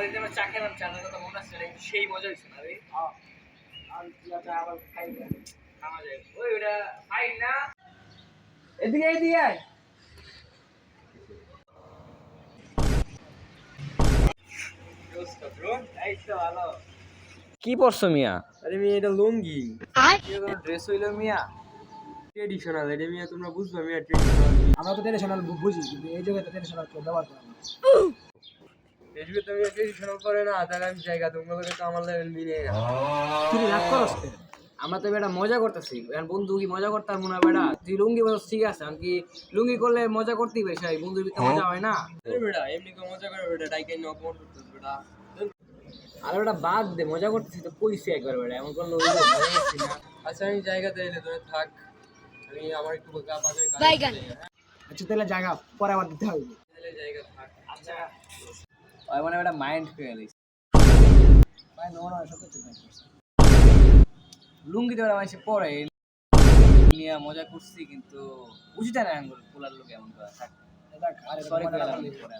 ওই যে আমরা চা খেলাম, চাটার কথা মনে আছে? সেই মজা হয়েছে না রে। আবার খাই না, খাওয়া যায় ওই ওটা খাই না। এদিকে এদিকে আয়। এই তো ভালো। কি পরছো মিয়া? আরে মিয়া এটা লুঙ্গি ড্রেস হইলো মিয়া? ট্রেডিশনাল। এটা মিয়া তোমরা বুঝবা মিয়া ট্রেডিশনাল। আমরা তো ট্রেডিশনাল বুঝি, কিন্তু এই জায়গায় তো ট্রেডিশনাল কেউ ব্যবহার করে না। এদিকে তো মিয়া ট্রেডিশনাল করে না, তাহলে আমি জায়গা তোমাদের তো আমার লেভেল মিলে না। তুই রাগ করস কেন? আমরা তো বেটা মজা করতেছি, বন্ধু কি মজা করতাম মনে হয় বেটা? তুই লুঙ্গি বলছিস ঠিক আছে, আমি কি লুঙ্গি করলে মজা করতেই বেশি হয়? বন্ধুর ভিতরে মজা হয় না? এই বেটা এমনি তো মজা করে বেটা, ডাইকে নিয়ে অপমান করতেছ বেটা। আর ওটা বাদ দে, মজা করতেছি তো কইছি একবার বেটা, এমন করলে হইলো? মজা করছি না। আচ্ছা আমি জায়গাতে এলে তোরা থাক, আমি আমার একটু বাজারে কাজ আছে। আচ্ছা তাহলে জায়গা পরে আবার দিতে হবে। তাহলে জায়গা থাক। আচ্ছা ওই মানে বেটা মাইন্ড ফেল হইছে। ভাই নোনা সব কিছু থাকবে। লুঙ্গি তো ওরা মাইসে পরে নিয়ে মজা করছি, কিন্তু বুঝতে না আঙ্গুল পোলার লোক এমন করা থাক। এটা আরে সরি মজাটা করে ভালোই। পরে